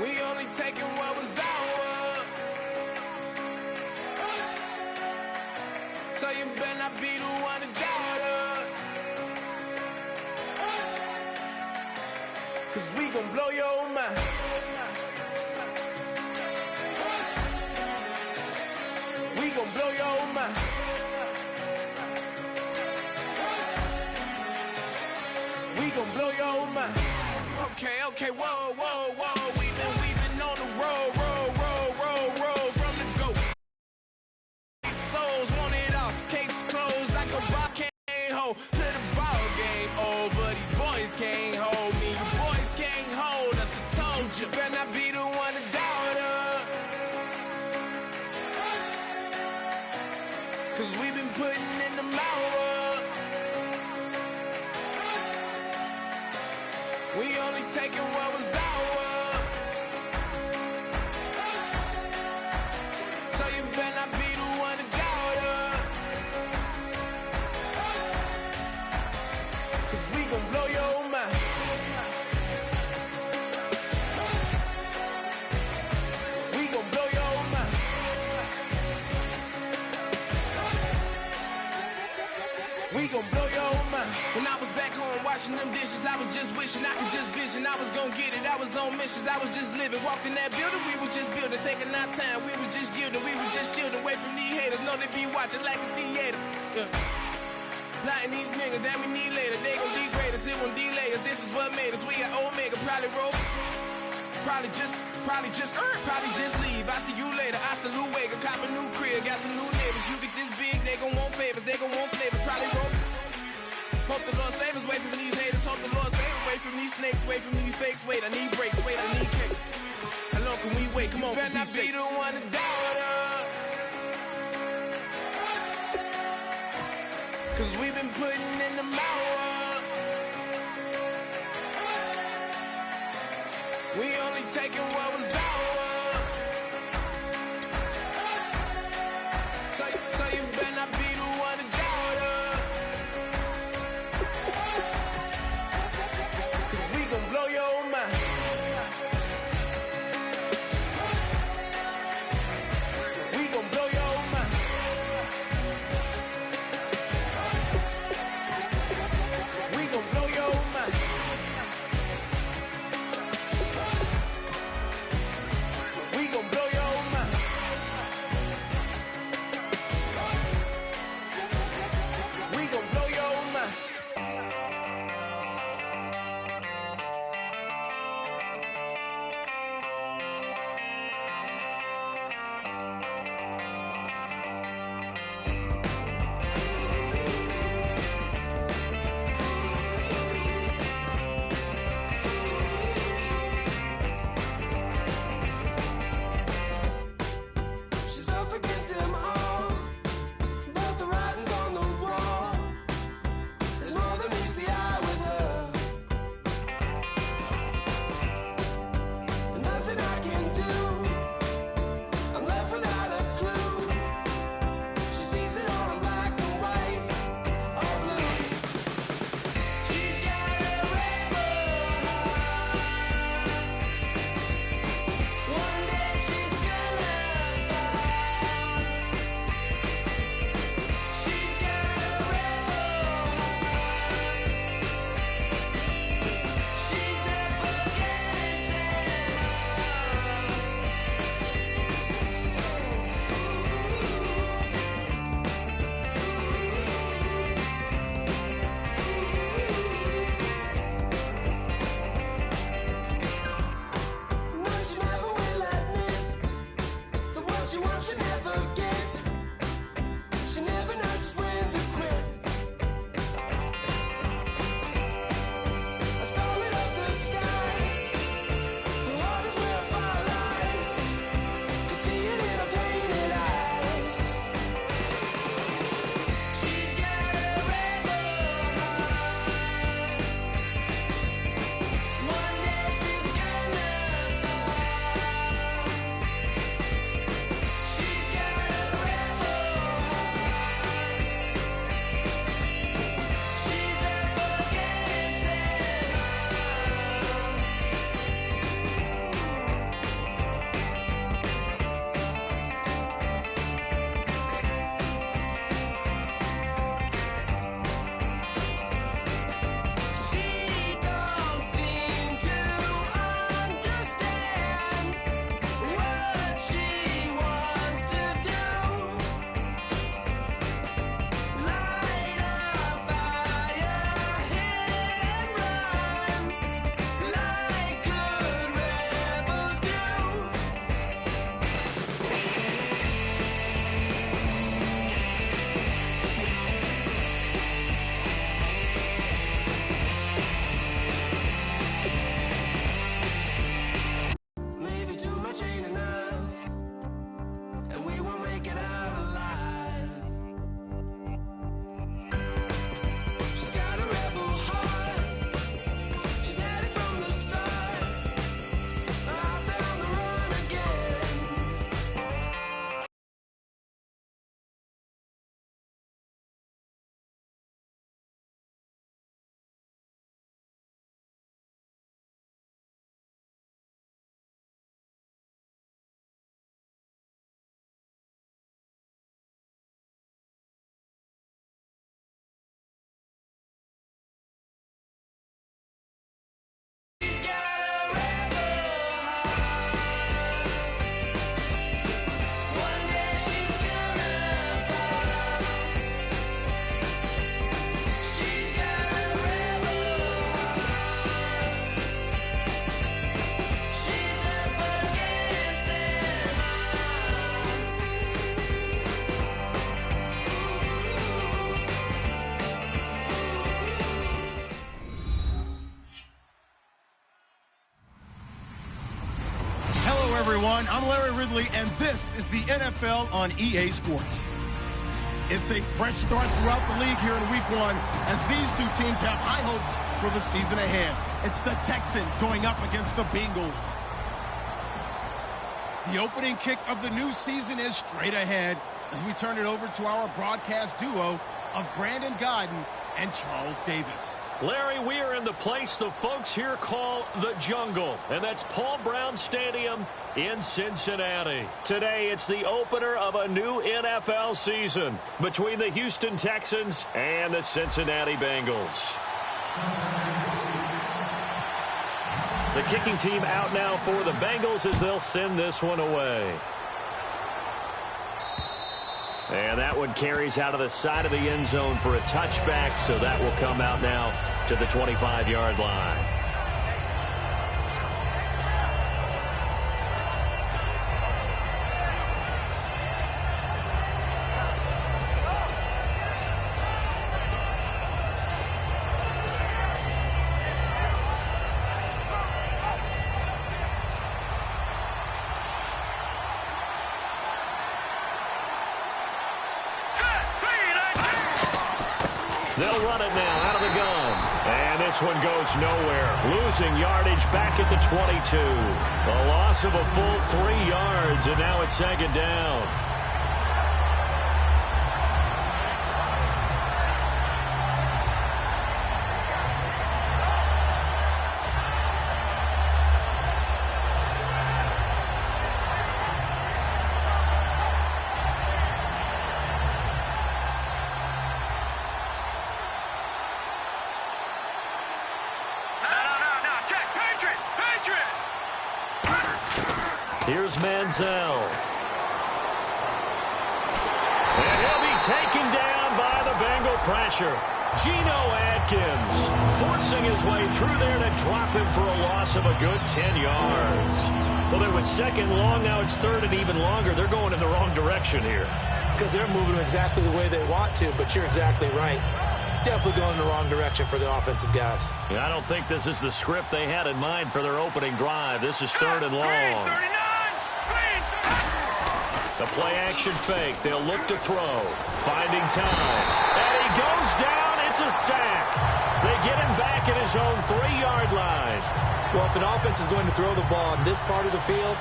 We only taking what was ours. So you better not be the one to doubt us. 'Cause we gon' blow your mind. We gon' blow your mind. We gon' blow your mind. Okay, whoa, whoa, whoa. We've been on the road from the go. Souls want it all, case closed like a bar can't hold. To the ball game over, these boys can't hold me. You boys can't hold us, I told you. Better not be the one to doubt us. 'Cause we've been putting in the hours. We only taking what was ours. So you better not be the one to doubt us. 'Cause we gon' blow your mind. We gon' blow your mind. We gon' blow your mind. When I was back home washing them dishes, I was just wishing I could just vision. I was gon' get it, I was on missions, I was just living. Walked in that building, we was just building, taking our time. We was just yielding, we was just chilling away from these haters. Know they be watching like a theater. Yeah. Plotting these niggas that we need later. They gon' degrade us, it won't delay us. This is what made us. We got Omega, probably roll. Probably just leave. I see you later. I salute Wake, cop a new crib, got some new neighbors. You get this big, they gon' want favors, they gon' want flavors. Probably roll. Hope the Lord save us, away from these haters. Hope the Lord save us, away from these snakes, away from these fakes. Wait, I need breaks, wait, I need cake. How long can we wait? Come on, better not be the one to doubt us. 'Cause we've been putting in the hours. We only taking what was ours. So you better not be the one to doubt us. 'Cause we gon' blow your mind. We gon' blow your mind. We gon' blow your mind. everyone. I'm Larry Ridley, and this is the NFL on EA Sports. It's a fresh start throughout the league here in Week 1 as these two teams have high hopes for the season ahead. It's the Texans going up against the Bengals. The opening kick of the new season is straight ahead as we turn it over to our broadcast duo of Brandon Godden and Charles Davis. Larry, we are in the place the folks here call the Jungle, and that's Paul Brown Stadium in Cincinnati. Today, it's the opener of a new NFL season between the Houston Texans and the Cincinnati Bengals. The kicking team out now for the Bengals as they'll send this one away. And that one carries out of the side of the end zone for a touchback, so that will come out now to the 25-yard line. They'll run it now out of the gun. And this one goes nowhere. Losing yardage back at the 22. A loss of a full 3 yards, and now it's second down. Here's Manziel. And he'll be taken down by the Bengal pressure. Geno Atkins forcing his way through there to drop him for a loss of a good 10 yards. Well, it was second long. Now it's third and even longer. They're going in the wrong direction here. Because they're moving exactly the way they want to, but you're exactly right. Definitely going in the wrong direction for the offensive guys. Yeah, I don't think this is the script they had in mind for their opening drive. This is third and long. The play-action fake. They'll look to throw. Finding time. And he goes down. It's a sack. They get him back at his own 3-yard line. Well, if an offense is going to throw the ball in this part of the field,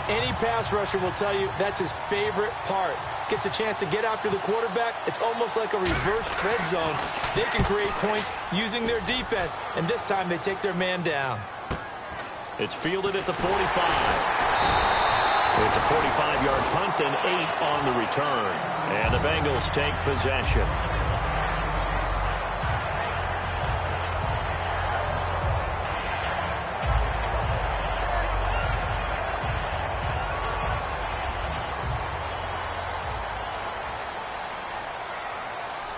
any pass rusher will tell you that's his favorite part. Gets a chance to get after the quarterback. It's almost like a reverse red zone. They can create points using their defense, and this time they take their man down. It's fielded at the 45. It's a 45-yard punt and 8 on the return. And the Bengals take possession.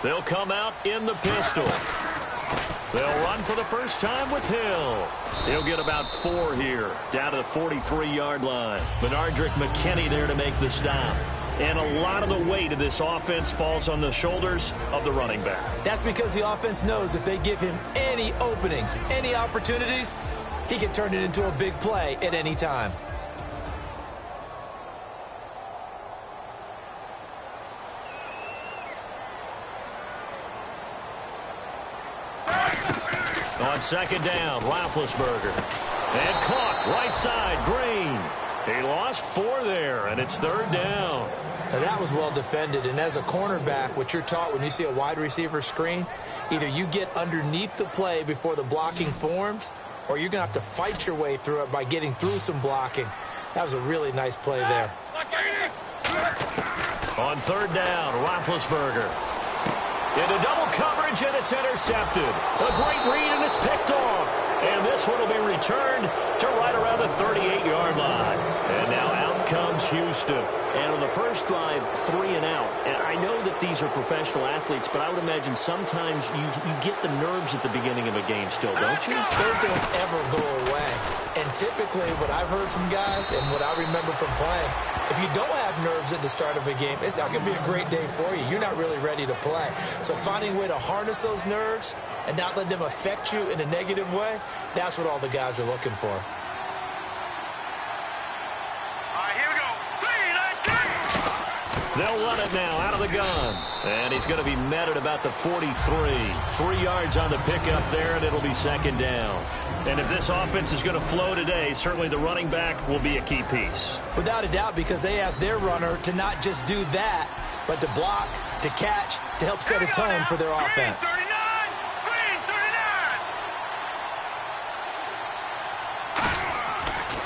They'll come out in the pistol. They'll run for the first time with Hill. He'll get about 4 here, down to the 43-yard line. Benardrick McKinney there to make the stop. And a lot of the weight of this offense falls on the shoulders of the running back. That's because the offense knows if they give him any openings, any opportunities, he can turn it into a big play at any time. On second down, Roethlisberger. And caught right side, Green. He lost 4 there, and it's third down. Now that was well defended, and as a cornerback, what you're taught when you see a wide receiver screen, either you get underneath the play before the blocking forms, or you're going to have to fight your way through it by getting through some blocking. That was a really nice play there. On third down, Roethlisberger. Into double coverage, and it's intercepted. A great read, and it's picked off. And this one will be returned to right around the 38-yard line. And now out comes Houston. And on the first drive, 3 and out. And I know that these are professional athletes, but I would imagine sometimes you get the nerves at the beginning of a game still, don't you? Those don't ever go away. And typically what I've heard from guys and what I remember from playing, if you don't have nerves at the start of a game, it's not going to be a great day for you. You're not really ready to play. So finding a way to harness those nerves and not let them affect you in a negative way, that's what all the guys are looking for. They'll run it now out of the gun. And he's going to be met at about the 43. 3 yards on the pickup there, and it'll be second down. And if this offense is going to flow today, certainly the running back will be a key piece. Without a doubt, because they asked their runner to not just do that, but to block, to catch, to help set a tone for their offense.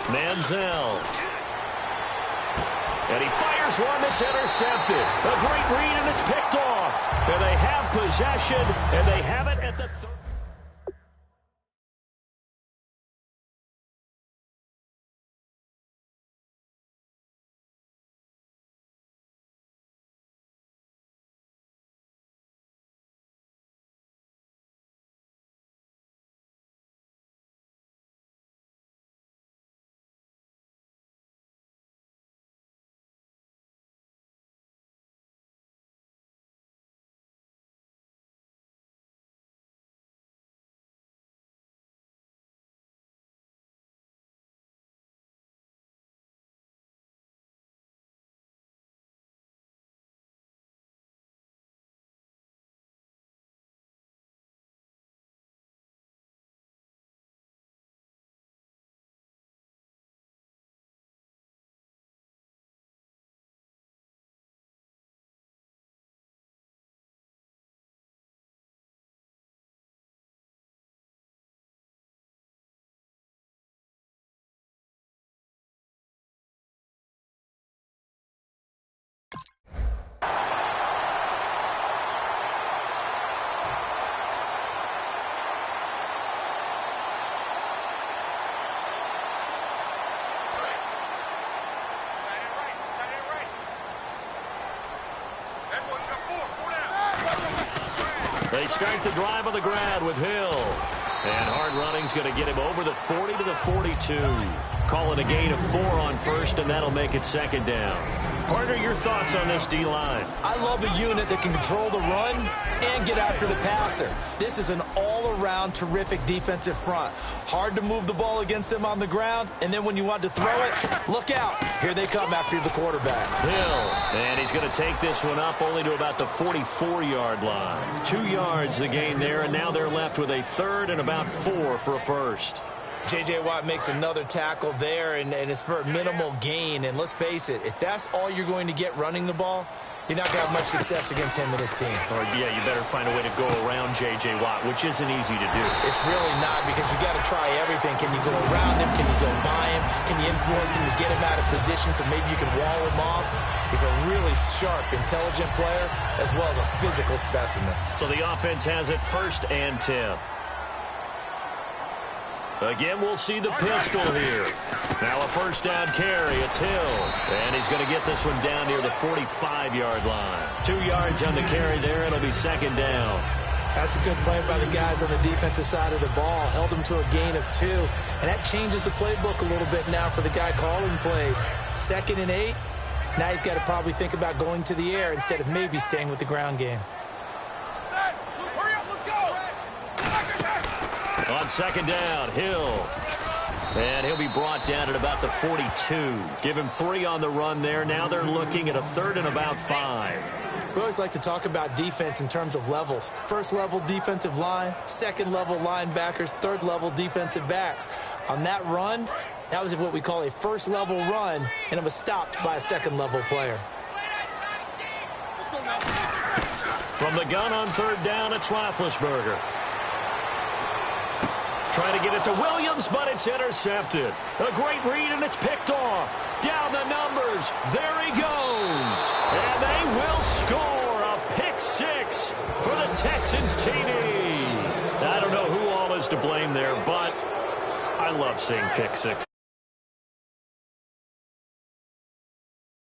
Manziel. And he fires one that's intercepted. A great read, and it's picked off. And they have possession, and they have it at the 30. They start the drive on the ground with Hill. And hard running's going to get him over the 40 to the 42. Call it a gain of 4 on first, and that'll make it second down. Partner, your thoughts on this D-line? I love a unit that can control the run and get after the passer. This is an all-around terrific defensive front. Hard to move the ball against them on the ground, and then when you want to throw it, look out. Here they come after the quarterback. Hill, and he's going to take this one up only to about the 44-yard line. 2 yards the gain there, and now they're left with a third and about 4 for a first. J.J. Watt makes another tackle there, and it's for a minimal gain. And let's face it, if that's all you're going to get running the ball, you're not going to have much success against him and his team. Or, yeah, you better find a way to go around J.J. Watt, which isn't easy to do. It's really not, because you got to try everything. Can you go around him? Can you go by him? Can you influence him to get him out of position so maybe you can wall him off? He's a really sharp, intelligent player, as well as a physical specimen. So the offense has it 1st and 10. Again, we'll see the pistol here. Now a first down carry. It's Hill. And he's going to get this one down near the 45-yard line. 2 yards on the carry there. It'll be second down. That's a good play by the guys on the defensive side of the ball. Held them to a gain of 2. And that changes the playbook a little bit now for the guy calling plays. 2nd and 8. Now he's got to probably think about going to the air instead of maybe staying with the ground game. On second down, Hill. And he'll be brought down at about the 42. Give him 3 on the run there. Now they're looking at a third and about 5. We always like to talk about defense in terms of levels. First level defensive line, second level linebackers, third level defensive backs. On that run, that was what we call a first level run, and it was stopped by a second level player. From the gun on third down, it's Roethlisberger. Trying to get it to Williams, but it's intercepted. A great read, and it's picked off. Down the numbers. There he goes. And they will score a pick-6 for the Texans TD. I don't know who all is to blame there, but I love seeing pick-6.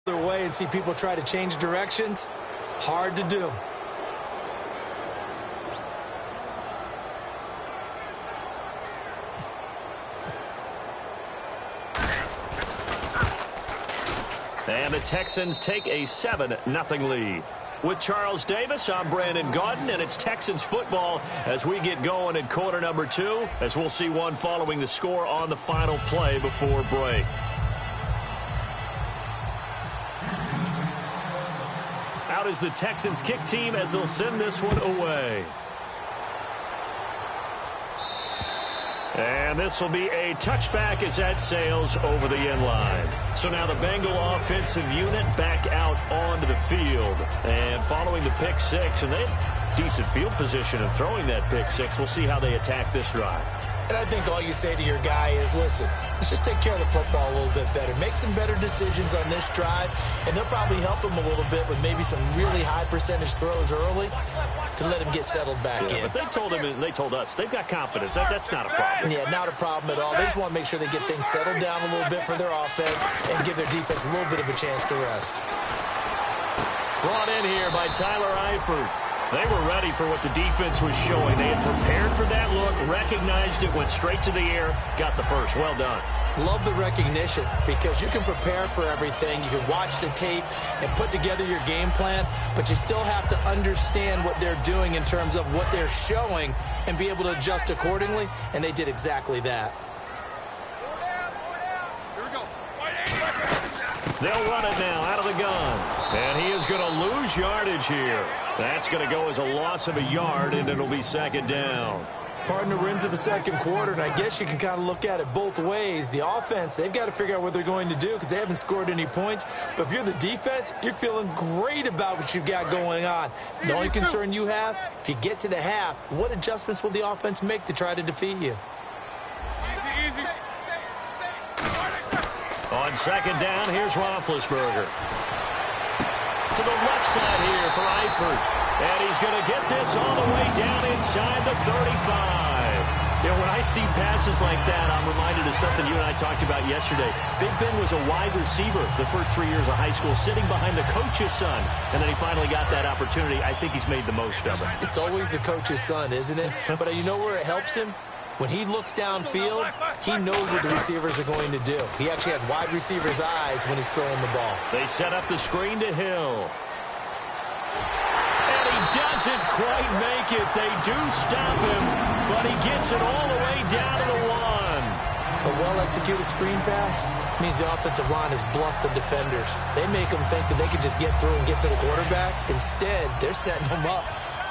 Other way and see people try to change directions. Hard to do. And the Texans take a 7-0 lead. With Charles Davis, I'm Brandon Gaudin, and it's Texans football as we get going in quarter number 2, as we'll see one following the score on the final play before break. is the Texans kick team as they'll send this one away. And this will be a touchback as that sails over the end line. So now the Bengal offensive unit back out onto the field. And following the pick six, and they had decent field position in throwing that pick six. We'll see how they attack this drive. And I think all you say to your guy is, listen, let's just take care of the football a little bit better. Make some better decisions on this drive, and they'll probably help him a little bit with maybe some really high percentage throws early to let him get settled back in. But they told him, and they told us, they've got confidence. That's not a problem. Yeah, not a problem at all. They just want to make sure they get things settled down a little bit for their offense and give their defense a little bit of a chance to rest. Brought in here by Tyler Eifert. They were ready for what the defense was showing. They had prepared for that look, recognized it, went straight to the air, got the first. Well done. Love the recognition because you can prepare for everything. You can watch the tape and put together your game plan, but you still have to understand what they're doing in terms of what they're showing and be able to adjust accordingly, and they did exactly that. They'll run it now out of the gun. And he is going to lose yardage here. That's going to go as a loss of a yard, and it'll be second down. Partner, we're into the second quarter, and I guess you can kind of look at it both ways. The offense, they've got to figure out what they're going to do because they haven't scored any points. But if you're the defense, you're feeling great about what you've got going on. The only concern you have, if you get to the half, what adjustments will the offense make to try to defeat you? On second down, here's Roethlisberger. To the left side here for Eifert. And he's going to get this all the way down inside the 35. You know, when I see passes like that, I'm reminded of something you and I talked about yesterday. Big Ben was a wide receiver the first 3 years of high school, sitting behind the coach's son. And then he finally got that opportunity. I think he's made the most of it. It's always the coach's son, isn't it? But you know where it helps him? When he looks downfield, he knows what the receivers are going to do. He actually has wide receivers' eyes when he's throwing the ball. They set up the screen to Hill. And he doesn't quite make it. They do stop him, but he gets it all the way down to the one. A well-executed screen pass means the offensive line has bluffed the defenders. They make them think that they can just get through and get to the quarterback. Instead, they're setting them up.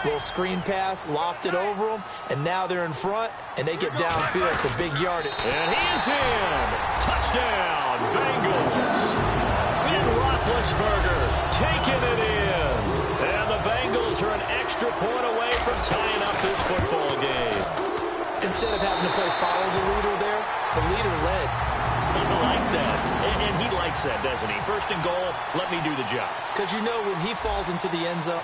Little screen pass, lofted over them, and now they're in front, and they get downfield for big yardage. And he is in. Touchdown, Bengals. And Roethlisberger taking it in. And the Bengals are an extra point away from tying up this football game. Instead of having to play follow the leader there, the leader led. I like that. And he likes that, doesn't he? First and goal, let me do the job. Because you know when he falls into the end zone,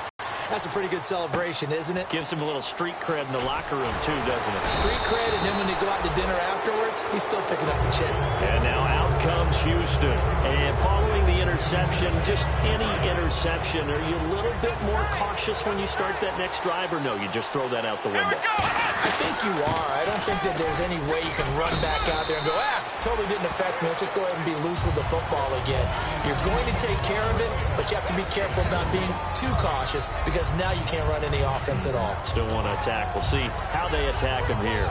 that's a pretty good celebration, isn't it? Gives him a little street cred in the locker room, too, doesn't it? Street cred, and then when they go out to dinner afterwards, he's still picking up the check. And now out comes Houston. And following the interception, just any interception, are you a little bit more cautious when you start that next drive, or no, you just throw that out the window? I think you are. I don't think that there's any way you can run back out there and go, totally didn't affect me. Let's just go ahead and be loose with the football again. You're going to take care of it, but you have to be careful about being too cautious because now you can't run any offense at all. Still want to attack. We'll see how they attack him here.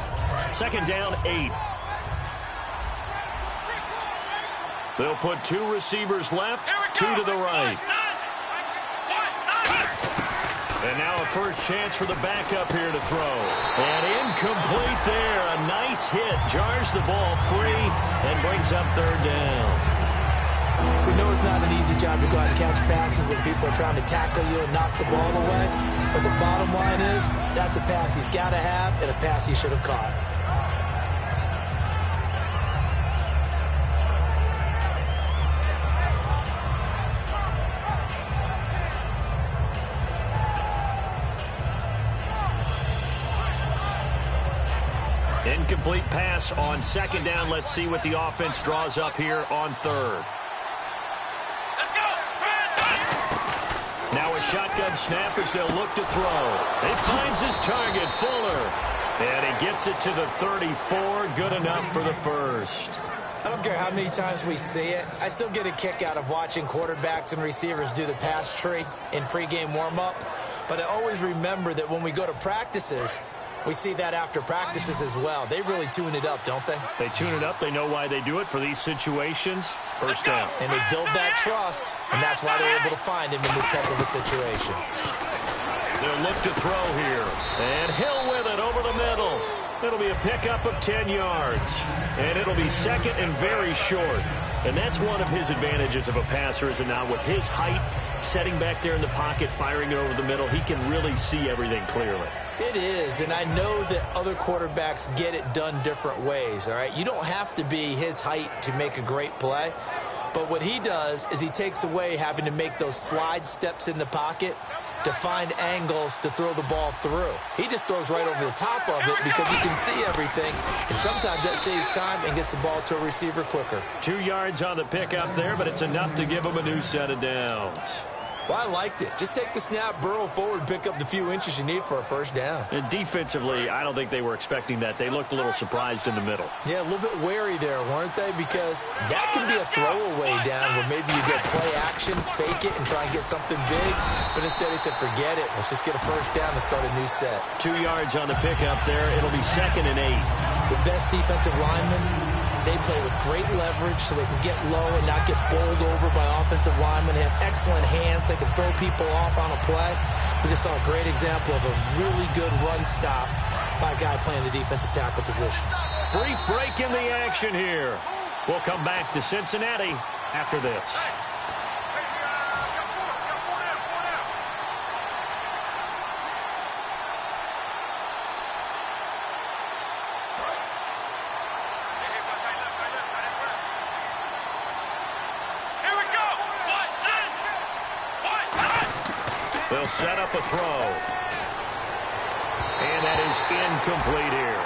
Second down, 8. They'll put 2 receivers left, 2 to the right. And now a first chance for the backup here to throw. And incomplete there. A nice hit. Jars the ball free and brings up third down. We know it's not an easy job to go out and catch passes when people are trying to tackle you and knock the ball away. But the bottom line is, that's a pass he's got to have and a pass he should have caught. Incomplete pass on second down. Let's see what the offense draws up here on third. Now a shotgun snap as they'll look to throw. He finds his target, Fuller. And he gets it to the 34. Good enough for the first. I don't care how many times we see it. I still get a kick out of watching quarterbacks and receivers do the pass tree in pregame warm-up. But I always remember that when we go to practices, We see that after practices as well. They really tune it up, don't they? They tune it up. They know why they do it for these situations. First down. And they build that trust, and that's why they're able to find him in this type of a situation. They'll look to throw here. And Hill with it over the middle. It'll be a pickup of 10 yards. And it'll be second and very short. And that's one of his advantages of a passer, is it not? With his height, setting back there in the pocket, firing it over the middle, he can really see everything clearly. It is, and I know that other quarterbacks get it done different ways, all right? You don't have to be his height to make a great play. But what he does is he takes away having to make those slide steps in the pocket to find angles to throw the ball through. He just throws right over the top of it because he can see everything, and sometimes that saves time and gets the ball to a receiver quicker. 2 yards on the pickup there, but it's enough to give him a new set of downs. Well, I liked it. Just take the snap, burrow forward, and pick up the few inches you need for a first down. And defensively, I don't think they were expecting that. They looked a little surprised in the middle. Yeah, a little bit wary there, weren't they? Because that can be a throwaway down where maybe you get play action, fake it, and try and get something big. But instead they said, forget it. Let's just get a first down and start a new set. 2 yards on the pickup there. It'll be 2nd and 8. The best defensive linemen, they play with great leverage so they can get low and not get bowled over by offensive linemen. They have excellent hands. They can throw people off on a play. We just saw a great example of a really good run stop by a guy playing the defensive tackle position. Brief break in the action here. We'll come back to Cincinnati after this. They'll set up a throw. And that is incomplete here.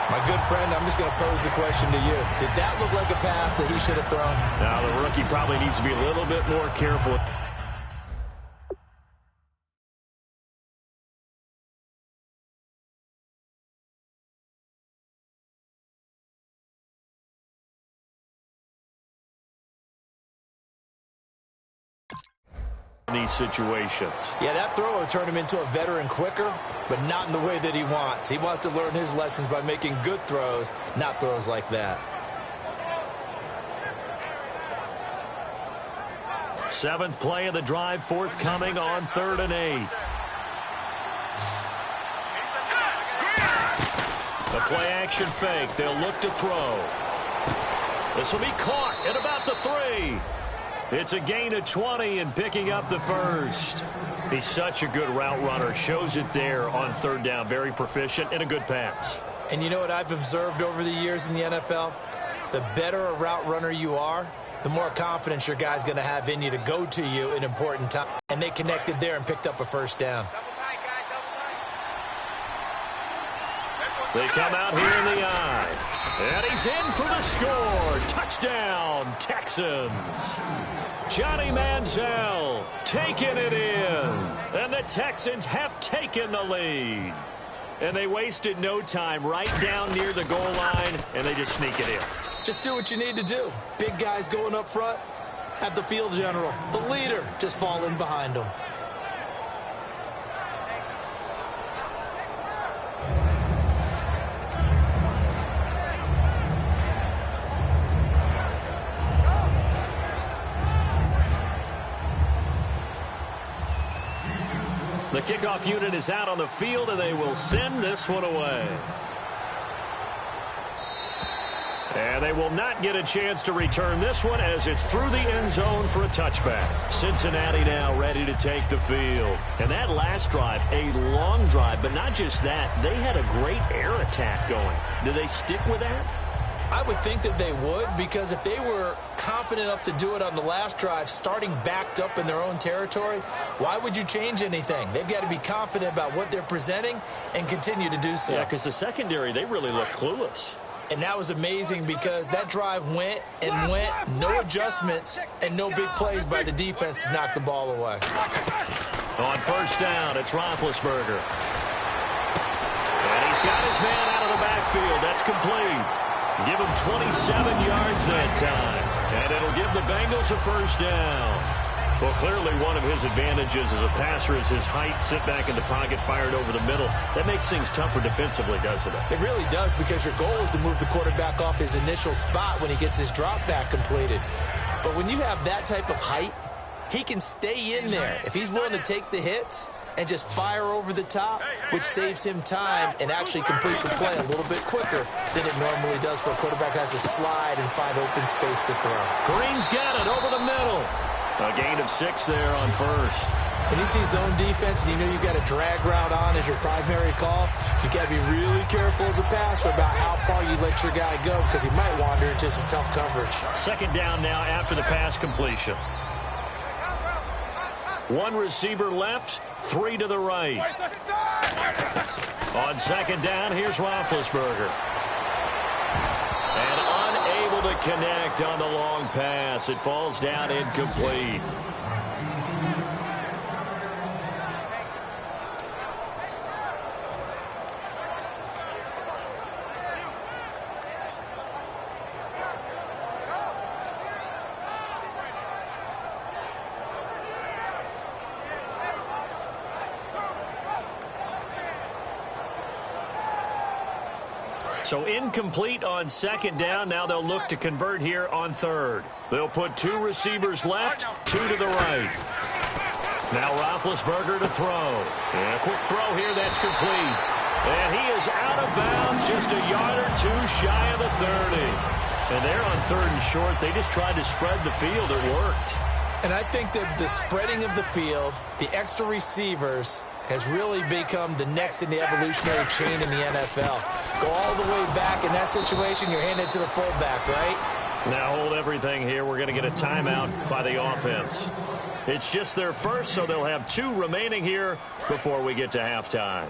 My good friend, I'm just going to pose the question to you. Did that look like a pass that he should have thrown? Now, the rookie probably needs to be a little bit more careful. These situations. Yeah, that throw will turn him into a veteran quicker, but not in the way that he wants. He wants to learn his lessons by making good throws, not throws like that. 7th play of the drive forthcoming on 3rd and 8. The play action fake. They'll look to throw. This will be caught at about the 3. It's a gain of 20 and picking up the first. He's such a good route runner. Shows it there on 3rd down. Very proficient and a good pass. And you know what I've observed over the years in the NFL? The better a route runner you are, the more confidence your guy's going to have in you to go to you in important time. And they connected there and picked up a first down. They come out here in the eye. And he's in for the score. Touchdown, Texans. Johnny Manziel taking it in. And the Texans have taken the lead. And they wasted no time right down near the goal line, and they just sneak it in. Just do what you need to do. Big guys going up front. Have the field general, the leader, just fall in behind them. The kickoff unit is out on the field, and they will send this one away. And they will not get a chance to return this one as it's through the end zone for a touchback. Cincinnati now ready to take the field. And that last drive, a long drive, but not just that. They had a great air attack going. Do they stick with that? I would think that they would, because if they were confident enough to do it on the last drive, starting backed up in their own territory, why would you change anything? They've got to be confident about what they're presenting and continue to do so. Yeah, because the secondary, they really look clueless. And that was amazing because that drive went and went, no adjustments, and no big plays by the defense to knock the ball away. On first down, it's Roethlisberger. And he's got his man out of the backfield. That's complete. Give him 27 yards that time. And it'll give the Bengals a first down. Well, clearly one of his advantages as a passer is his height, sit back in the pocket, fired over the middle. That makes things tougher defensively, doesn't it? It really does, because your goal is to move the quarterback off his initial spot when he gets his drop back completed. But when you have that type of height, he can stay in there if he's willing to take the hits and just fire over the top, which saves him time and actually completes a play a little bit quicker than it normally does for a quarterback who has to slide and find open space to throw. Green's got it over the middle. A gain of 6 there on first. When you see zone defense and you know you've got a drag route on as your primary call, you've got to be really careful as a passer about how far you let your guy go, because he might wander into some tough coverage. Second down now after the pass completion. 1 receiver left, 3 to the right. On second down, here's Roethlisberger. And unable to connect on the long pass. It falls down incomplete. So incomplete on second down. Now they'll look to convert here on third. They'll put 2 receivers left, 2 to the right. Now Roethlisberger to throw. And a quick throw here, that's complete. And he is out of bounds, just a yard or 2 shy of the 30. And they're on third and short. They just tried to spread the field. It worked. And I think that the spreading of the field, the extra receivers, has really become the next in the evolutionary chain in the NFL. Go all the way back in that situation, you're handed to the fullback, right? Now hold everything here. We're going to get a timeout by the offense. It's just their first, so they'll have 2 remaining here before we get to halftime.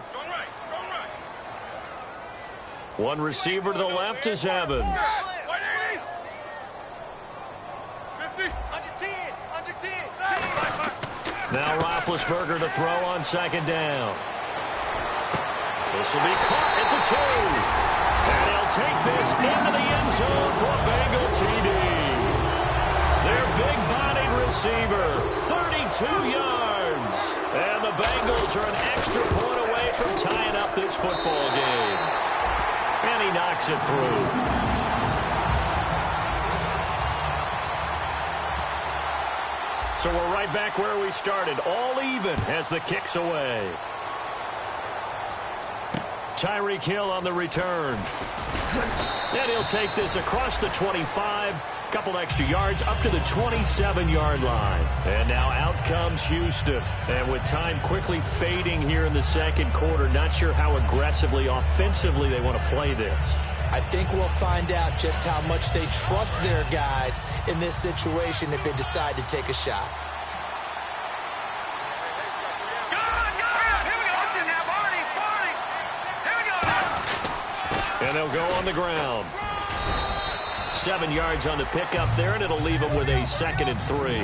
1 receiver to the left is Evans. Now Roethlisberger to throw on second down. This will be caught at the 2. And he'll take this into the end zone for a Bengal TD. Their big-bodied receiver, 32 yards. And the Bengals are an extra point away from tying up this football game. And he knocks it through. So we're right back where we started, all even as the kick's away. Tyreek Hill on the return. And he'll take this across the 25, couple extra yards up to the 27-yard line. And now out comes Houston. And with time quickly fading here in the second quarter, not sure how aggressively, offensively they want to play this. I think we'll find out just how much they trust their guys in this situation if they decide to take a shot. And they'll go on the ground. 7 yards on the pickup there, and it'll leave them with a 2nd and 3.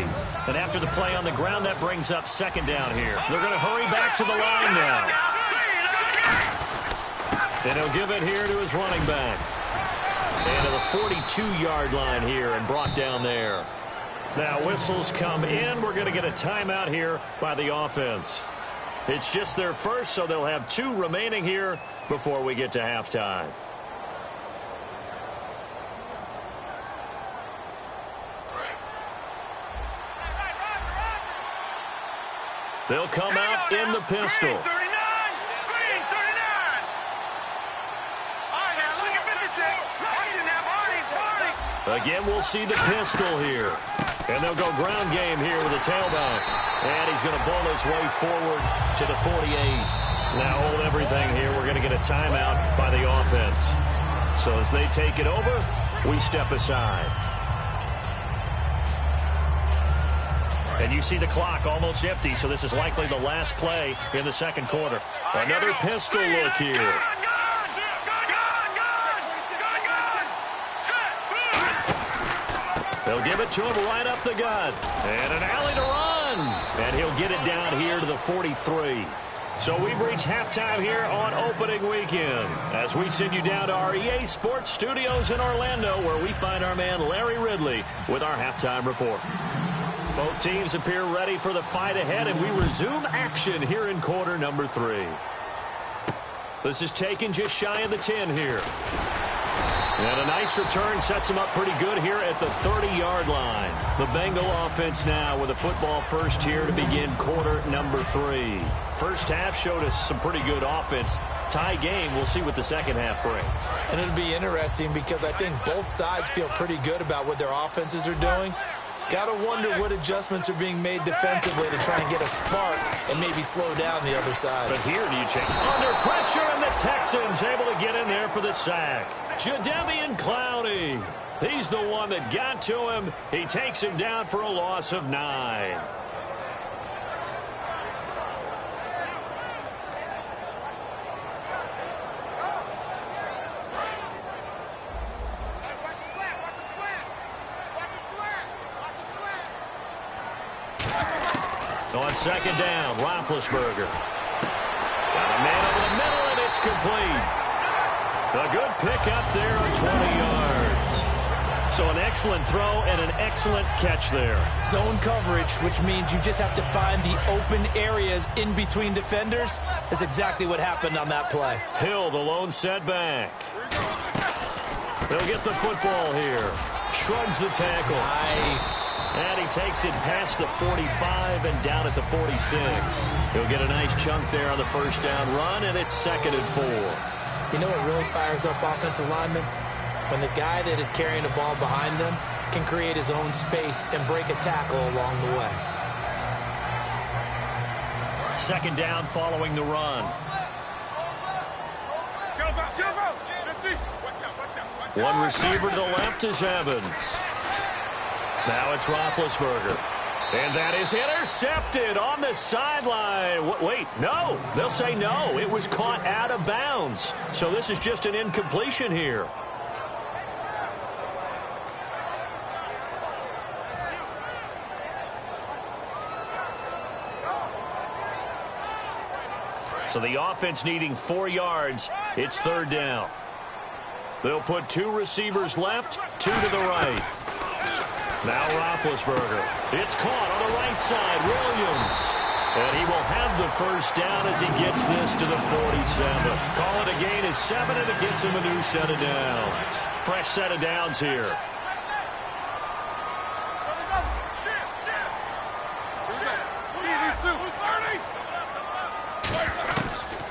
And after the play on the ground, that brings up second down here. They're going to hurry back to the line now. And he'll give it here to his running back. And to the 42-yard line here and brought down there. Now whistles come in. We're going to get a timeout here by the offense. It's just their first, so they'll have 2 remaining here before we get to halftime. They'll come out in the pistol. Again, we'll see the pistol here. And they'll go ground game here with a tailback. And he's going to bowl his way forward to the 48. Now hold everything here. We're going to get a timeout by the offense. So as they take it over, we step aside. And you see the clock almost empty, so this is likely the last play in the second quarter. Another pistol look here. They'll give it to him right up the gut. And an alley to run. And he'll get it down here to the 43. So we've reached halftime here on opening weekend as we send you down to our EA Sports Studios in Orlando, where we find our man Larry Ridley with our halftime report. Both teams appear ready for the fight ahead, and we resume action here in quarter number 3. This is taken just shy of the 10 here. And a nice return sets them up pretty good here at the 30-yard line. The Bengal offense now with a football first here to begin quarter number 3. First half showed us some pretty good offense. Tie game, we'll see what the second half brings. And it'll be interesting because I think both sides feel pretty good about what their offenses are doing. Got to wonder what adjustments are being made defensively to try and get a spark and maybe slow down the other side. But here do you change? Under pressure, and the Texans able to get in there for the sack. Jadeveon Clowney. He's the one that got to him. He takes him down for a loss of 9. On second down, Roethlisberger. Got a man over the middle, and it's complete. A good pickup there on 20 yards. So an excellent throw and an excellent catch there. Zone coverage, which means you just have to find the open areas in between defenders. That's exactly what happened on that play. Hill, the lone setback. They'll get the football here. Shrugs the tackle. Nice. And he takes it past the 45 and down at the 46. He'll get a nice chunk there on the first down run, and it's 2nd and 4. You know what really fires up offensive linemen? When the guy that is carrying the ball behind them can create his own space and break a tackle along the way. Second down following the run. One receiver to the left is Evans. Now it's Roethlisberger. And that is intercepted on the sideline. Wait, no. They'll say no. It was caught out of bounds. So this is just an incompletion here. So the offense needing 4 yards. It's 3rd down. They'll put 2 receivers left, 2 to the right. Now Roethlisberger. It's caught on the right side. Williams. And he will have the first down as he gets this to the 47. Call it a gain of 7, and it gets him a new set of downs. Fresh set of downs here.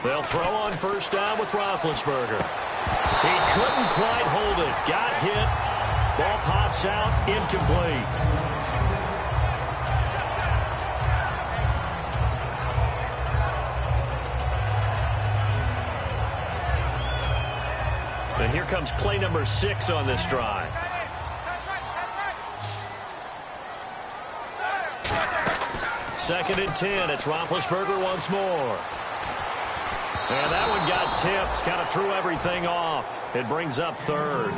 They'll throw on first down with Roethlisberger. He couldn't quite hold it. Got hit. Ball pops out. Incomplete. And here comes play number 6 on this drive. Second and 10. It's Roethlisberger once more. And that one got tipped. Kind of threw everything off. It brings up 3rd.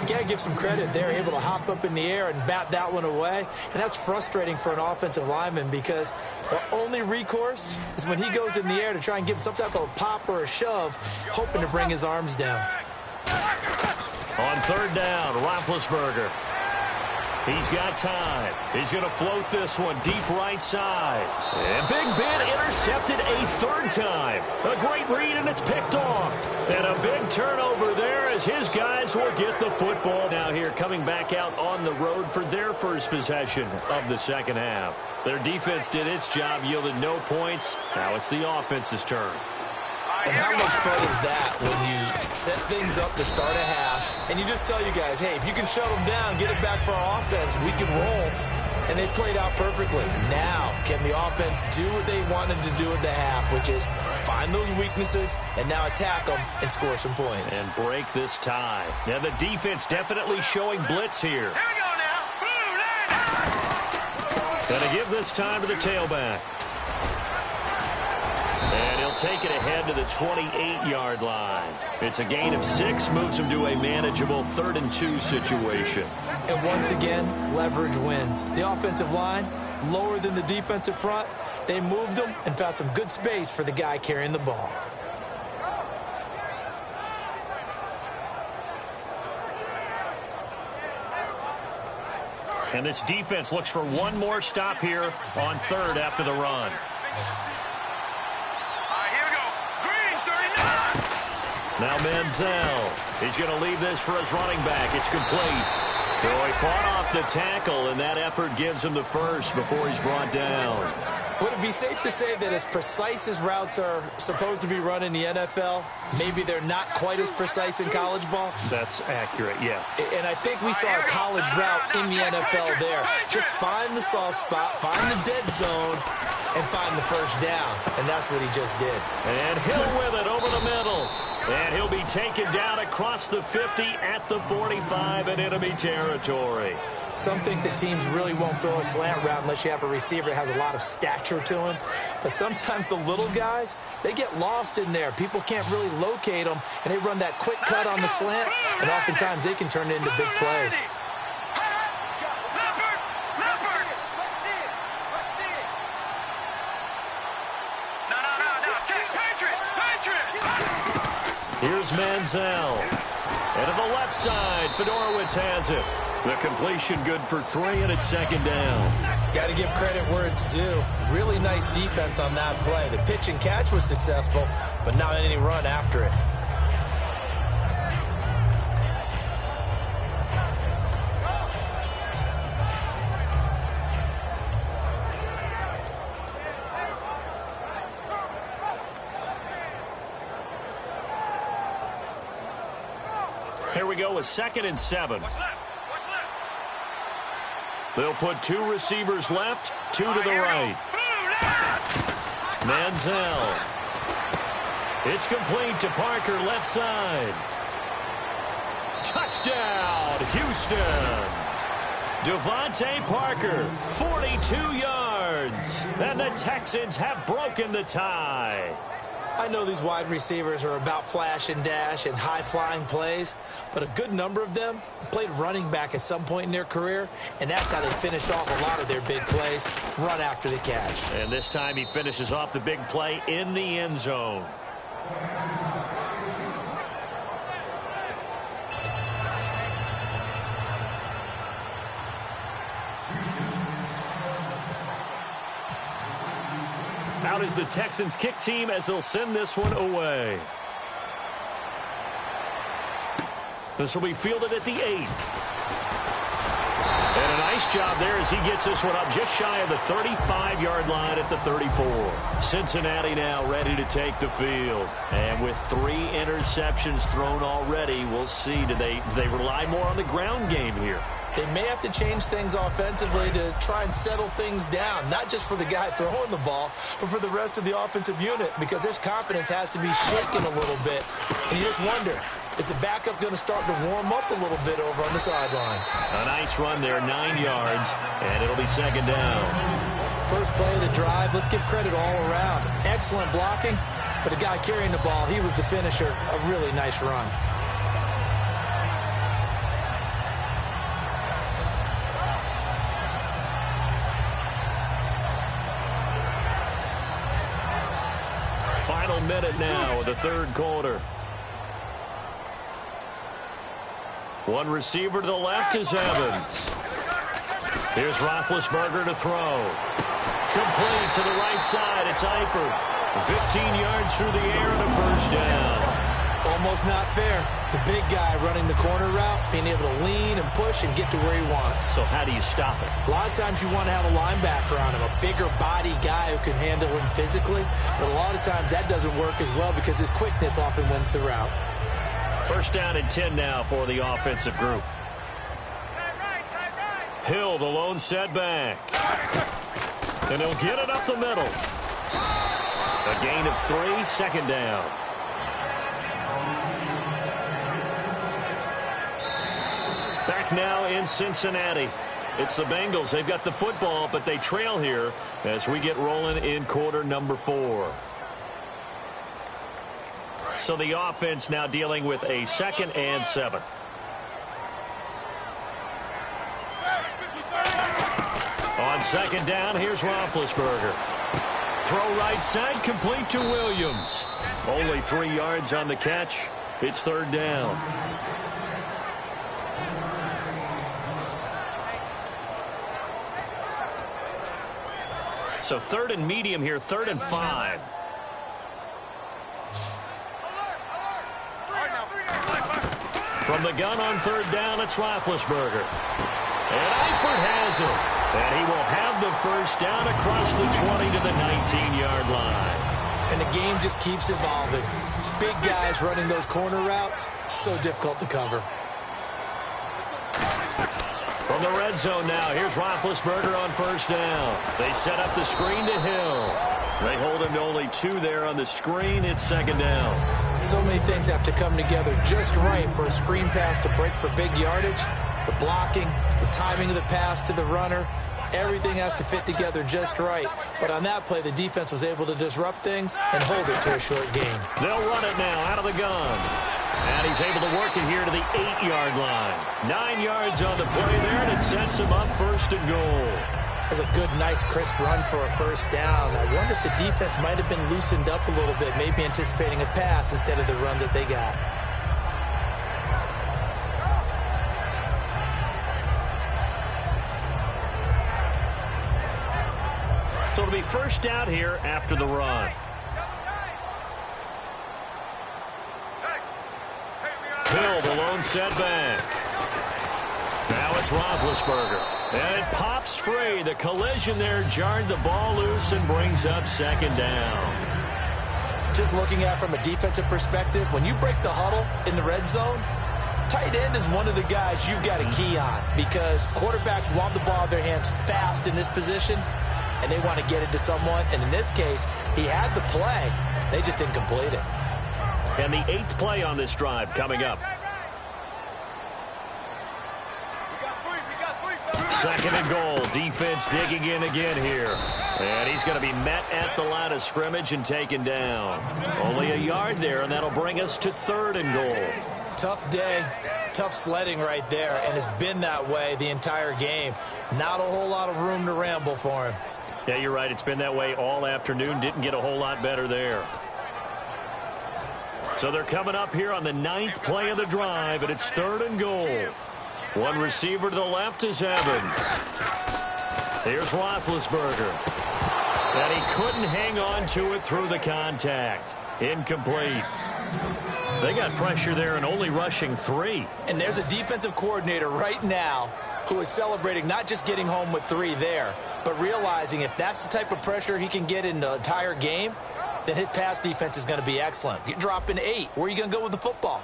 You got to give some credit. They're able to hop up in the air and bat that one away. And that's frustrating for an offensive lineman because the only recourse is when he goes in the air to try and give some type of pop or a shove, hoping to bring his arms down. On 3rd down, Roethlisberger. He's got time. He's going to float this one deep right side. And Big Ben intercepted a 3rd time. A great read, and it's picked off. And a big turnover there as his guys will get the football. Now here coming back out on the road for their first possession of the second half. Their defense did its job, yielded no points. Now it's the offense's turn. And how much fun is that when you set things up to start a half and you just tell you guys, hey, if you can shut them down, get it back for our offense, we can roll. And they played out perfectly. Now, can the offense do what they wanted to do at the half, which is find those weaknesses and now attack them and score some points. And break this tie. Now, the defense definitely showing blitz here. Here we go now. Going to give this time to the tailback. And he'll take it ahead to the 28-yard line. It's a gain of 6, moves him to a manageable 3rd and 2 situation. And once again, leverage wins. The offensive line, lower than the defensive front, they moved them and found some good space for the guy carrying the ball. And this defense looks for one more stop here on third after the run. Here we go. Green, 39. Now Manziel. He's going to leave this for his running back. It's complete. So he fought off the tackle, and that effort gives him the first before he's brought down. Would it be safe to say that as precise as routes are supposed to be run in the NFL, maybe they're not quite as precise in college ball? That's accurate, yeah. And I think we saw a college route in the NFL there. Just find the soft spot, find the dead zone, and find the first down. And that's what he just did. And Hill with it over the middle. And he'll be taken down across the 50 at the 45 in enemy territory. Some think that teams really won't throw a slant route unless you have a receiver that has a lot of stature to him. But sometimes the little guys, they get lost in there. People can't really locate them, and they run that quick cut on the slant, and oftentimes they can turn it into big plays. Here's Manziel. And to the left side, Fedorowicz has it. The completion good for 3, and it's second down. Got to give credit where it's due. Really nice defense on that play. The pitch and catch was successful, but not any run after it. Here we go with 2nd and 7. They'll put 2 receivers left, 2 to the right. Manziel. It's complete to Parker, left side. Touchdown, Houston. Devontae Parker, 42 yards. And the Texans have broken the tie. I know these wide receivers are about flash and dash and high-flying plays, but a good number of them played running back at some point in their career, and that's how they finish off a lot of their big plays, run after the catch. And this time he finishes off the big play in the end zone. Out is the Texans kick team as they'll send this one away. This will be fielded at the 8. And a nice job there as he gets this one up just shy of the 35-yard line at the 34. Cincinnati now ready to take the field. And with 3 interceptions thrown already, we'll see. Do they rely more on the ground game here? They may have to change things offensively to try and settle things down, not just for the guy throwing the ball, but for the rest of the offensive unit, because their confidence has to be shaken a little bit. And you just wonder, is the backup going to start to warm up a little bit over on the sideline? A nice run there, 9 yards, and it'll be second down. First play of the drive, let's give credit all around. Excellent blocking, but the guy carrying the ball, he was the finisher. A really nice run. Final minute now of the third quarter. One receiver to the left is Evans. Here's Roethlisberger to throw. Complete to the right side. It's Eifert. 15 yards through the air and a first down. Almost not fair. The big guy running the corner route, being able to lean and push and get to where he wants. So how do you stop it? A lot of times you want to have a linebacker on him, a bigger body guy who can handle him physically. But a lot of times that doesn't work as well because his quickness often wins the route. First down and 10 now for the offensive group. Hill, the lone setback. And he'll get it up the middle. A gain of 3, second down. Back now in Cincinnati. It's the Bengals. They've got the football, but they trail here as we get rolling in quarter number 4. So the offense now dealing with a 2nd and 7. On second down, here's Roethlisberger. Throw right side, complete to Williams. Only 3 yards on the catch. It's third down. So 3rd and medium here, 3rd and 5. From the gun on 3rd down, it's Roethlisberger. And Eifert has it. And he will have the 1st down across the 20 to the 19-yard line. And the game just keeps evolving. Big guys running those corner routes, so difficult to cover. From the red zone now, here's Roethlisberger on 1st down. They set up the screen to Hill. They hold him to only 2 there on the screen. It's 2nd down. So many things have to come together just right for a screen pass to break for big yardage. The blocking, the timing of the pass to the runner, everything has to fit together just right. But on that play, the defense was able to disrupt things and hold it to a short gain. They'll run it now out of the gun. And he's able to work it here to the 8-yard line. 9 yards on the play there, and it sets him up 1st and goal. That's a good, nice, crisp run for a 1st down. I wonder if the defense might have been loosened up a little bit, maybe anticipating a pass instead of the run that they got. So it'll be 1st down here after the run. Hill, the lone setback. Now it's Roethlisberger. And it pops free. The collision there jarred the ball loose and brings up 2nd down. Just looking at it from a defensive perspective, when you break the huddle in the red zone, tight end is one of the guys you've got to key on because quarterbacks want the ball in their hands fast in this position, and they want to get it to someone. And in this case, he had the play. They just didn't complete it. And the 8th play on this drive coming up. 2nd and goal. Defense digging in again here. And he's going to be met at the line of scrimmage and taken down. Only a yard there, and that'll bring us to 3rd and goal. Tough day, tough sledding right there, and it's been that way the entire game. Not a whole lot of room to ramble for him. Yeah, you're right. It's been that way all afternoon. Didn't get a whole lot better there. So they're coming up here on the 9th play of the drive, and it's 3rd and goal. One receiver to the left is Evans. Here's Roethlisberger. And he couldn't hang on to it through the contact. Incomplete. They got pressure there and only rushing 3. And there's a defensive coordinator right now who is celebrating not just getting home with 3 there, but realizing if that's the type of pressure he can get in the entire game, then his pass defense is going to be excellent. You're dropping 8. Where are you going to go with the football?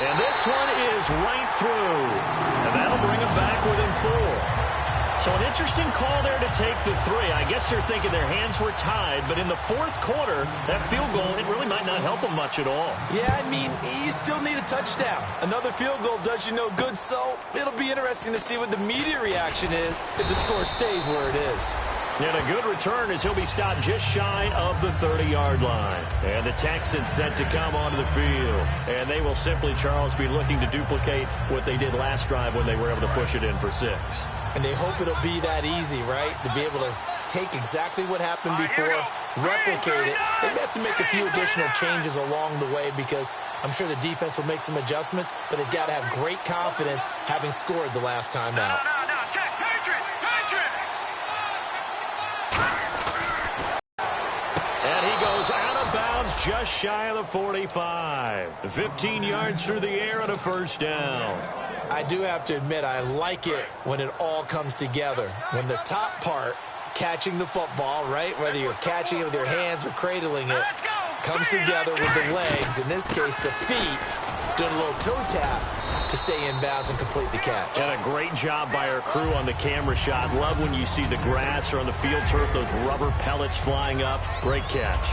And this one is right through. And that'll bring him back within 4. So an interesting call there to take the 3. I guess they're thinking their hands were tied, but in the 4th quarter, that field goal, it really might not help them much at all. Yeah, I mean, you still need a touchdown. Another field goal does you no good, so it'll be interesting to see what the media reaction is if the score stays where it is. And a good return as he'll be stopped just shy of the 30-yard line. And the Texans set to come onto the field. And they will simply, Charles, be looking to duplicate what they did last drive when they were able to push it in for 6. And they hope it'll be that easy, right? To be able to take exactly what happened before, replicate it. They may have to make a few additional changes along the way because I'm sure the defense will make some adjustments, but they've got to have great confidence having scored the last time out. And he goes out of bounds just shy of the 45. 15 yards through the air and a 1st down. I do have to admit, I like it when it all comes together. When the top part, catching the football, right, whether you're catching it with your hands or cradling it, comes together with the legs, in this case the feet, doing a little toe tap to stay in bounds and complete the catch. And a great job by our crew on the camera shot. Love when you see the grass or on the field turf, those rubber pellets flying up. Great catch.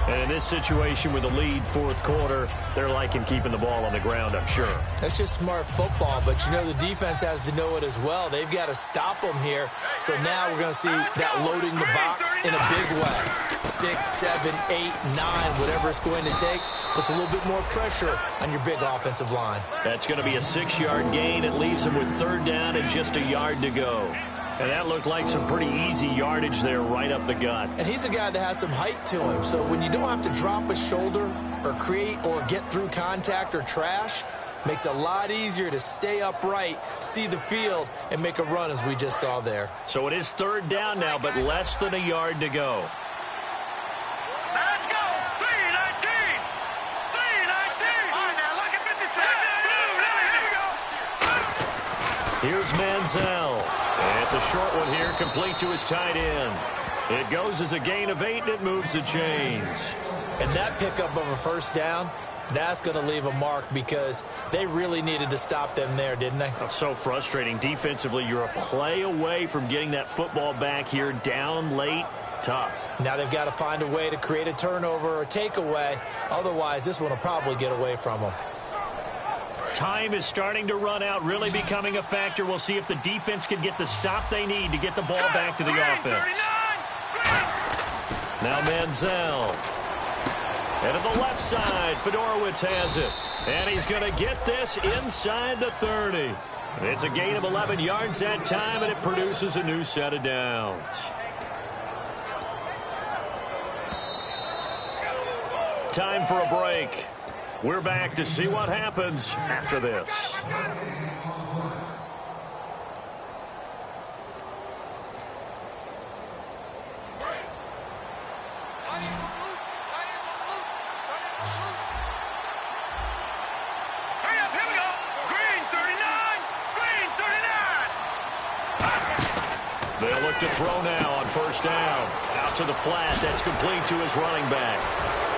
And in this situation with the lead, 4th quarter, they're liking keeping the ball on the ground, I'm sure. That's just smart football, but you know the defense has to know it as well. They've got to stop them here. So now we're going to see that loading the box in a big way. 6, 7, 8, 9, whatever it's going to take, puts a little bit more pressure on your big offensive line. That's going to be a 6-yard gain. It leaves them with 3rd down and just a yard to go. And that looked like some pretty easy yardage there right up the gut. And he's a guy that has some height to him. So when you don't have to drop a shoulder or create or get through contact or trash, Makes it a lot easier to stay upright, see the field, and make a run as we just saw there. So it is third down now, but less than a yard to go. Let's go! 319! 319! All right, now look at 57! Here we go! Here's Manziel. And it's a short one here, complete to his tight end. It goes as a gain of 8, and it moves the chains. And that pickup of a first down, that's going to leave a mark because they really needed to stop them there, didn't they? Oh, so frustrating. Defensively, you're a play away from getting that football back here, down late. Tough. Now they've got to find a way to create a turnover or a takeaway. Otherwise, this one will probably get away from them. Time is starting to run out, really becoming a factor. We'll see if the defense can get the stop they need to get the ball back to the offense. Now Manziel. And to the left side, Fedorowicz has it. And he's going to get this inside the 30. It's a gain of 11 yards that time, and it produces a new set of downs. Time for a break. We're back to see what happens after this. They'll look to throw now on first down. Out to the flat. That's complete to his running back.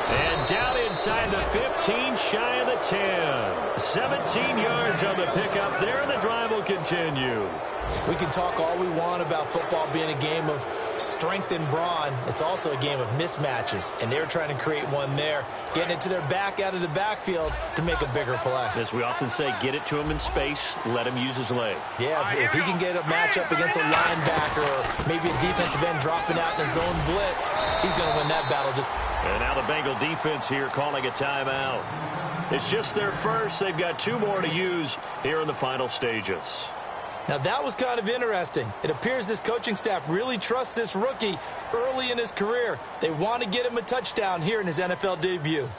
And down inside the 15, shy of the 10. 17 yards on the pickup there, and the drive will continue. We can talk all we want about football being a game of strength and brawn. It's also a game of mismatches, and they're trying to create one there, getting it to their back out of the backfield to make a bigger play. As we often say, get it to him in space, let him use his leg. Yeah, if he can get a matchup against a linebacker or maybe a defensive end dropping out in a zone blitz, he's going to win that battle. And now the Bengal defense here calling a timeout. It's just their first. They've got 2 more to use here in the final stages. Now, that was kind of interesting. It appears this coaching staff really trusts this rookie early in his career. They want to get him a touchdown here in his NFL debut.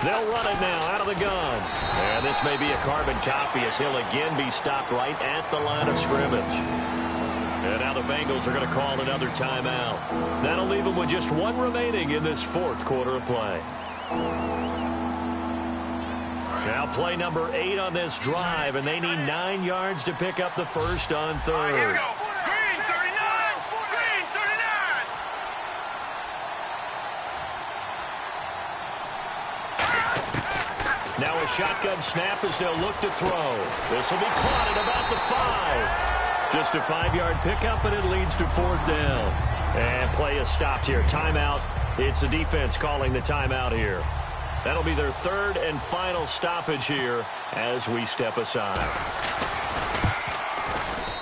They'll run it now out of the gun. And this may be a carbon copy as he'll again be stopped right at the line of scrimmage. And now the Bengals are going to call another timeout. That'll leave them with just 1 remaining in this 4th quarter of play. Now play number 8 on this drive, and they need 9 yards to pick up the first on 3rd. Here we go. Green 39. Green 39. Now a shotgun snap as they'll look to throw. This will be caught at about the 5. Just a 5-yard pickup, and it leads to 4th down. And play is stopped here. Timeout. It's the defense calling the timeout here. That'll be their 3rd and final stoppage here as we step aside.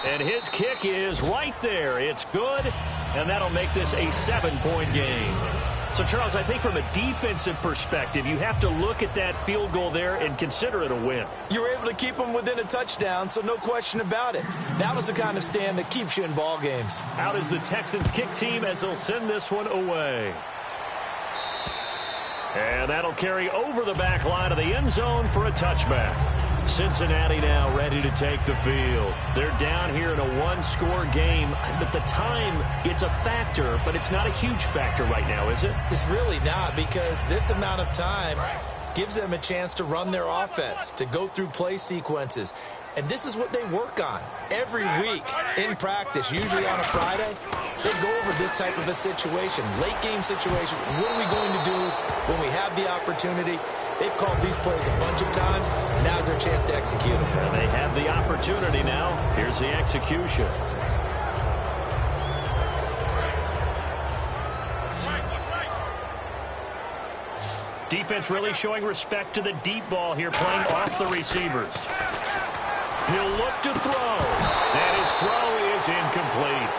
And his kick is right there. It's good, and that'll make this a 7-point game. So, Charles, I think from a defensive perspective, you have to look at that field goal there and consider it a win. You were able to keep them within a touchdown, so no question about it. That was the kind of stand that keeps you in ball games. Out is the Texans kick team as they'll send this one away. And that'll carry over the back line of the end zone for a touchback. Cincinnati now ready to take the field. They're down here in a 1-score game. But the time, it's a factor, but it's not a huge factor right now, is it? It's really not, because this amount of time gives them a chance to run their offense, to go through play sequences. And this is what they work on every week in practice, usually on a Friday. They go over this type of a situation, late game situation. What are we going to do when we have the opportunity? They've called these plays a bunch of times. Now's their chance to execute them. And they have the opportunity now. Here's the execution. Defense really showing respect to the deep ball here, playing off the receivers. He'll look to throw. And his throw is incomplete.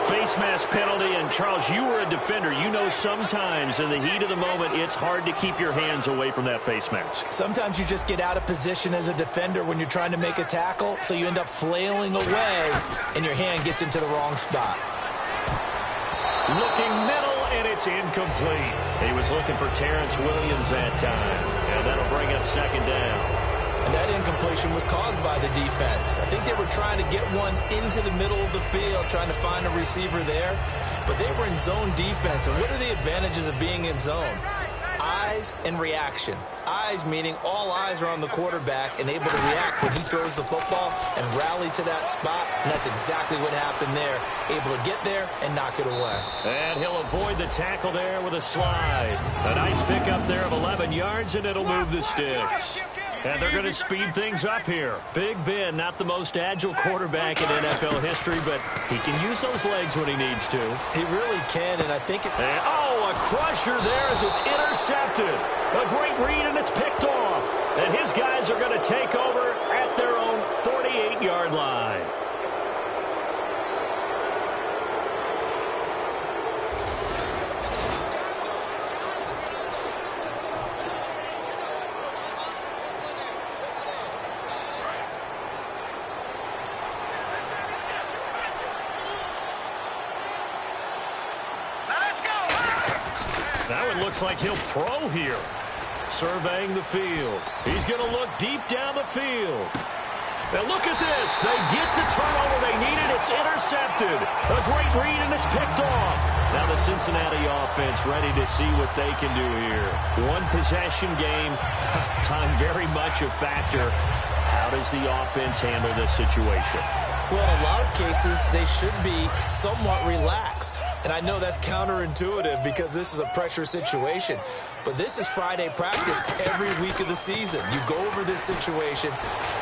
Face mask penalty, and Charles, you were a defender. You know sometimes in the heat of the moment, it's hard to keep your hands away from that face mask. Sometimes you just get out of position as a defender when you're trying to make a tackle, so you end up flailing away, and your hand gets into the wrong spot. Looking middle, and it's incomplete. He was looking for Terrence Williams that time, and that'll bring up second down. And that incompletion was caused by the defense. I think they were trying to get one into the middle of the field, trying to find a receiver there. But they were in zone defense. And what are the advantages of being in zone? Eyes and reaction. Eyes meaning all eyes are on the quarterback and able to react when he throws the football and rally to that spot. And that's exactly what happened there. Able to get there and knock it away. And he'll avoid the tackle there with a slide. A nice pickup there of 11 yards, and it'll move the sticks. And they're going to speed things up here. Big Ben, not the most agile quarterback in NFL history, but he can use those legs when he needs to. He really can, and I think it... And, a crusher there as it's intercepted. A great read, and it's picked off. And his guys are going to take over at their own 48-yard line. Now it looks like he'll throw here. Surveying the field. He's going to look deep down the field. Now look at this. They get the turnover they needed. It's intercepted. A great read, and it's picked off. Now the Cincinnati offense ready to see what they can do here. One possession game. Time very much a factor. How does the offense handle this situation? Well, in a lot of cases, they should be somewhat relaxed. And I know that's counterintuitive because this is a pressure situation. But this is Friday practice every week of the season. You go over this situation,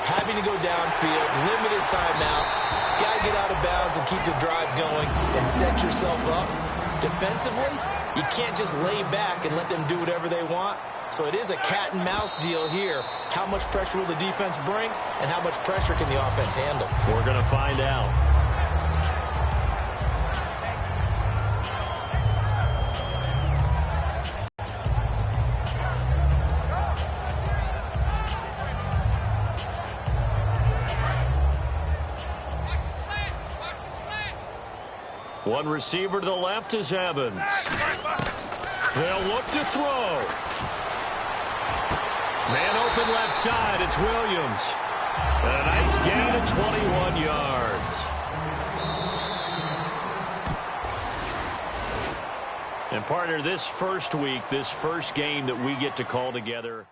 having to go downfield, limited timeouts, got to get out of bounds and keep the drive going and set yourself up. Defensively, you can't just lay back and let them do whatever they want. So it is a cat-and-mouse deal here. How much pressure will the defense bring, and how much pressure can the offense handle? We're going to find out. One receiver to the left is Evans. They'll look to throw. Man open left side, it's Williams. A nice gain of 21 yards. And partner, this first week, this first game that we get to call together.